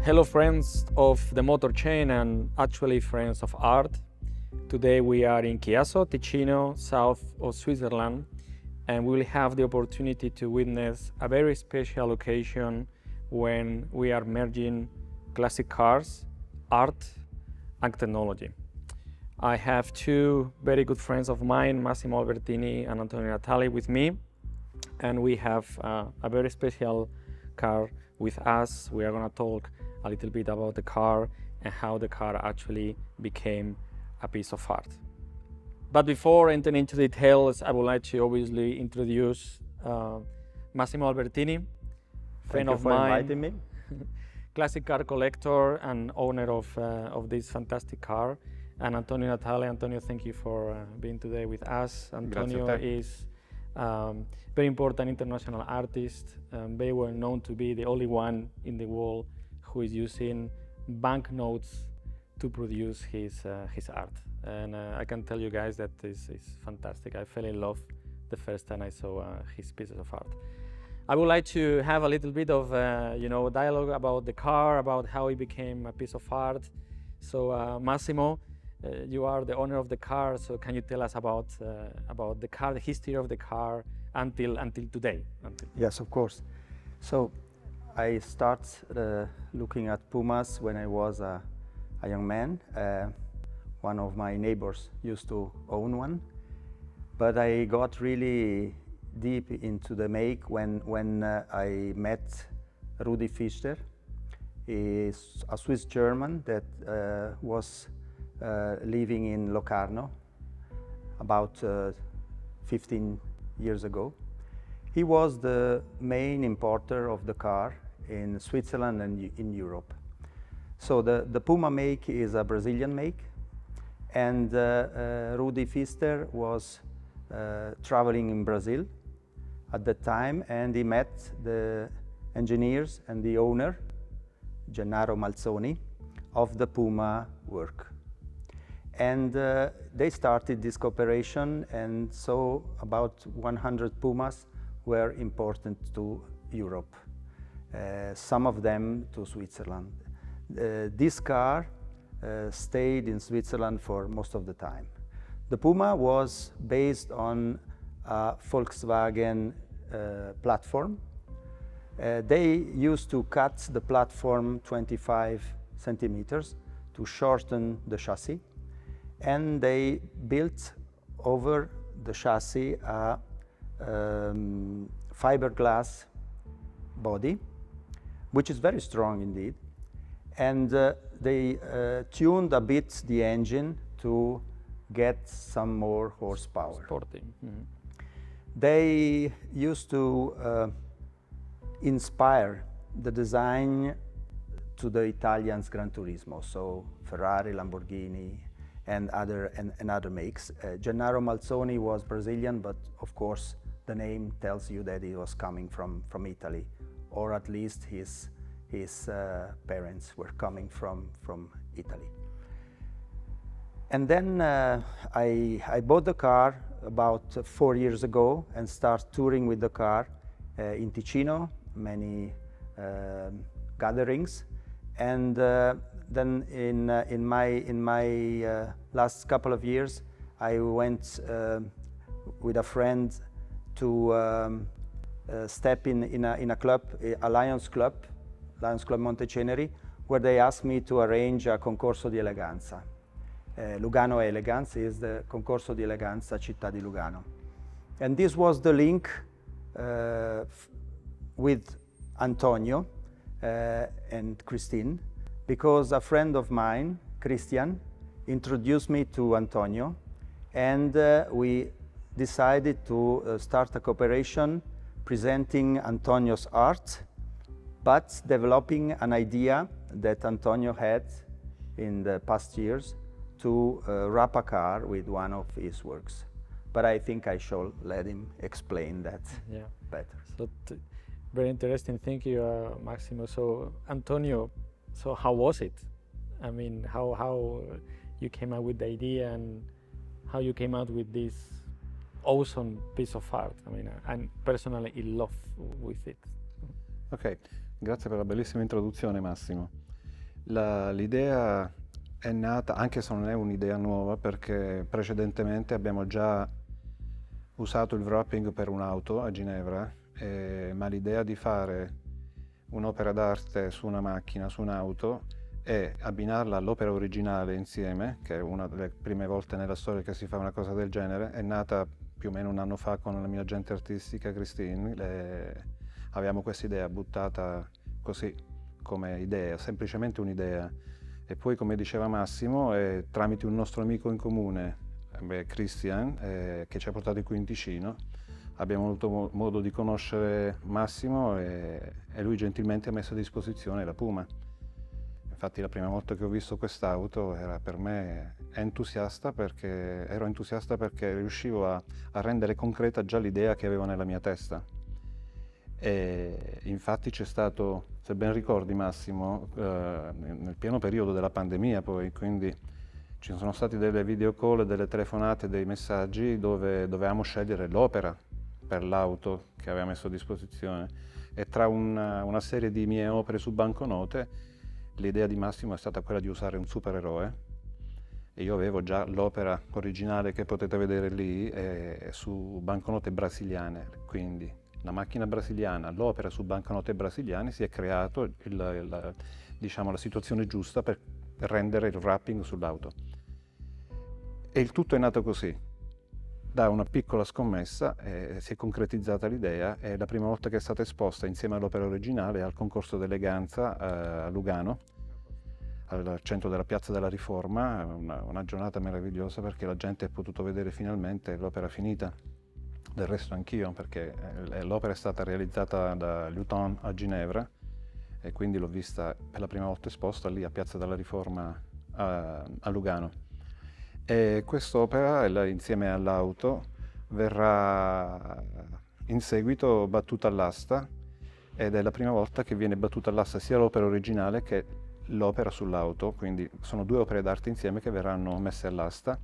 Hello friends of the motor chain and actually friends of art. Today we are in Chiasso, Ticino, south of Switzerland, and we will have the opportunity to witness a very special occasion when we are merging classic cars, art and technology. I have two very good friends of mine, Massimo Albertini and Antonio Natali, with me, and we have a very special car with us. We are going to talk a little bit about the car and how the car actually became a piece of art. But before entering into details, I would like to obviously introduce Massimo Albertini, friend of mine, inviting me. classic car collector and owner of this fantastic car, and Antonio Natale. Antonio, thank you for being today with us. Antonio is very important international artist, very well known to be the only one in the world who is using banknotes to produce his art. And I can tell you guys that this is fantastic. I fell in love the first time I saw his pieces of art. I would like to have a little bit of dialogue about the car, about how it became a piece of art. So Massimo, you are the owner of the car, so can you tell us about the car, the history of the car until today? Yes, of course. So I start looking at Pumas when I was a young man. One of my neighbors used to own one, but I got really deep into the make when I met Rudi Fischer. He's a Swiss German that was living in Locarno about 15 years ago. He was the main importer of the car in Switzerland and in Europe. So the Puma make is a Brazilian make, and Rudi Fischer was traveling in Brazil at that time, and he met the engineers and the owner, Gennaro Malzoni, of the Puma work. And they started this cooperation, and so about 100 Pumas were imported to Europe, some of them to Switzerland. This car stayed in Switzerland for most of the time. The Puma was based on a Volkswagen platform. They used to cut the platform 25 centimeters to shorten the chassis, and they built over the chassis a fiberglass body, which is very strong indeed, and they tuned a bit the engine to get some more horsepower. Sporting. Mm-hmm. They used to inspire the design to the Italians Gran Turismo, so Ferrari, Lamborghini, and other makes. Gennaro Malzoni was Brazilian, but of course the name tells you that he was coming from Italy, or at least his parents were coming from Italy. And then I bought the car about 4 years ago and started touring with the car in Ticino, many gatherings, and then in my last couple of years, I went with a friend to step in a club, a Lions Club Monteceneri, where they asked me to arrange a concorso di eleganza. Lugano Elegance is the concorso di eleganza città di Lugano, and this was the link with Antonio and Christine, because a friend of mine, Christian, introduced me to Antonio, and we decided to start a cooperation presenting Antonio's art, but developing an idea that Antonio had in the past years to wrap a car with one of his works. But I think I shall let him explain that better. So very interesting. Thank you, Massimo. So Antonio, so how was it? I mean, how you came out with the idea and how you came out with this awesome piece of art? I mean, I'm personally in love with it. Ok, grazie per la bellissima introduzione, Massimo. L'idea è nata, anche se non è un'idea nuova, perché precedentemente abbiamo già usato il wrapping per un'auto a Ginevra, ma l'idea di fare un'opera d'arte su una macchina, su un'auto, e abbinarla all'opera originale insieme, che è una delle prime volte nella storia che si fa una cosa del genere, è nata più o meno un anno fa con la mia agente artistica Christine. Avevamo questa idea buttata così, come idea, semplicemente un'idea. E poi, come diceva Massimo, tramite un nostro amico in comune, Christian, che ci ha portato qui in Ticino, abbiamo avuto modo di conoscere Massimo e lui gentilmente ha messo a disposizione la Puma. Infatti la prima volta che ho visto quest'auto era per me ero entusiasta perché riuscivo a rendere concreta già l'idea che avevo nella mia testa. E infatti c'è stato, se ben ricordi Massimo, nel pieno periodo della pandemia poi, quindi ci sono stati delle video call, delle telefonate, dei messaggi dove dovevamo scegliere l'opera per l'auto che aveva messo a disposizione, e tra una serie di mie opere su banconote l'idea di Massimo è stata quella di usare un supereroe, e io avevo già l'opera originale che potete vedere lì su banconote brasiliane, quindi la macchina brasiliana, l'opera su banconote brasiliane, si è creato diciamo, la situazione giusta per rendere il wrapping sull'auto. E il tutto è nato così, da una piccola scommessa, si è concretizzata l'idea, e la prima volta che è stata esposta insieme all'opera originale al concorso d'eleganza a Lugano, al centro della Piazza della Riforma, una giornata meravigliosa perché la gente ha potuto vedere finalmente l'opera finita. Del resto anch'io, perché l'opera è stata realizzata da Luton a Ginevra, e quindi l'ho vista per la prima volta esposta lì a Piazza della Riforma a Lugano. E quest'opera, insieme all'auto, verrà in seguito battuta all'asta, ed è la prima volta che viene battuta all'asta sia l'opera originale che l'opera sull'auto, quindi sono due opere d'arte insieme che verranno messe all'asta,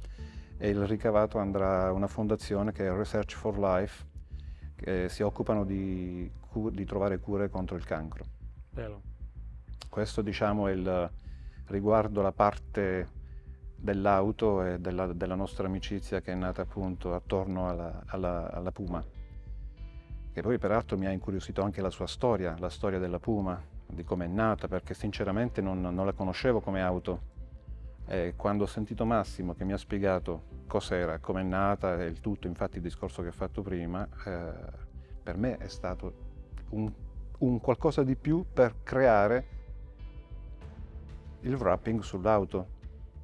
e il ricavato andrà a una fondazione che è Research for Life, che si occupano di trovare cure contro il cancro. Bello. Questo, diciamo, è riguardo la parte dell'auto e della nostra amicizia che è nata appunto attorno alla Puma, che poi peraltro mi ha incuriosito anche la sua storia, la storia della Puma, di come è nata, perché sinceramente non la conoscevo come auto. E quando ho sentito Massimo che mi ha spiegato cos'era, come è nata e il tutto, infatti il discorso che ho fatto prima, per me è stato un qualcosa di più per creare il wrapping sull'auto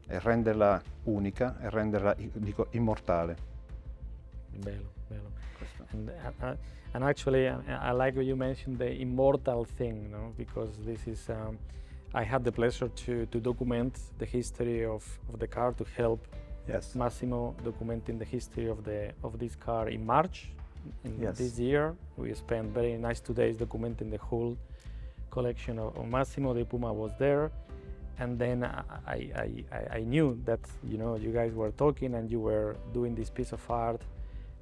e renderla unica e renderla, dico, immortale. Bello, bello. And actually, I like what you mentioned the immortal thing, no? Because this is, I had the pleasure to document the history of the car, to help Massimo documenting the history of this car in March this year. We spent very nice 2 days documenting the whole collection of Massimo. The Puma was there. And then I knew that, you know, you guys were talking and you were doing this piece of art,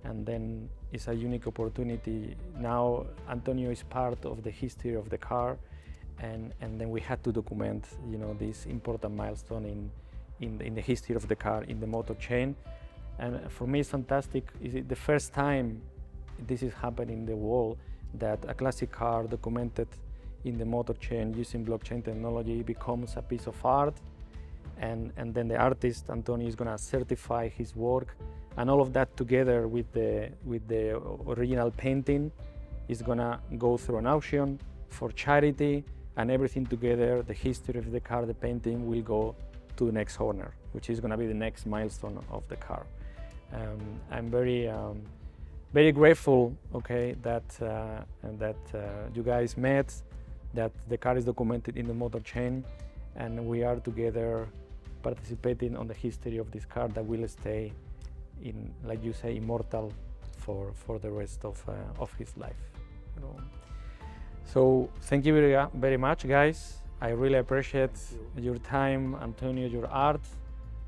and then it's a unique opportunity. Now Antonio is part of the history of the car, and then we had to document, you know, this important milestone in the history of the car, in the motor chain. And for me it's fantastic. It's the first time this is happening in the world, that a classic car documented in the motor chain using blockchain technology becomes a piece of art, and then the artist Antonio is going to certify his work, and all of that together with the original painting is going to go through an auction for charity, and everything together, the history of the car, the painting, will go to the next owner, which is going to be the next milestone of the car. I'm very grateful, okay, that you guys met, that the car is documented in the motor chain, and we are together participating on the history of this car that will stay in, like you say, immortal for the rest of his life. You know. So thank you very much, guys. I really appreciate your time, Antonio, your art.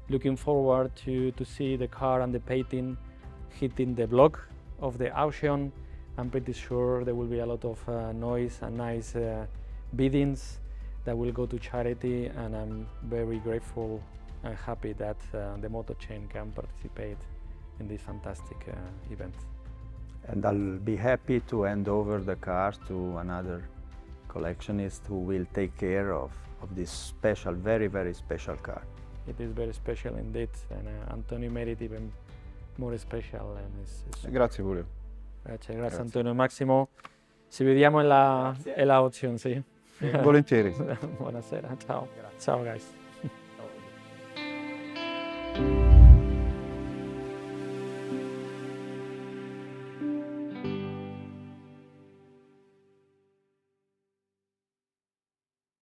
Looking forward to see the car and the painting hitting the block of the auction. I'm pretty sure there will be a lot of noise and nice biddings, that will go to charity, and I'm very grateful and happy that the motor chain can participate in this fantastic event. And I'll be happy to hand over the car to another collectionist who will take care of this special, very, very special car. It is very special indeed, and Antonio made it even more special. And Grazie Julio. Grazie Antonio. Massimo, ci vediamo in la auction, sì? Volentieri. Buonasera, ciao. Ciao guys.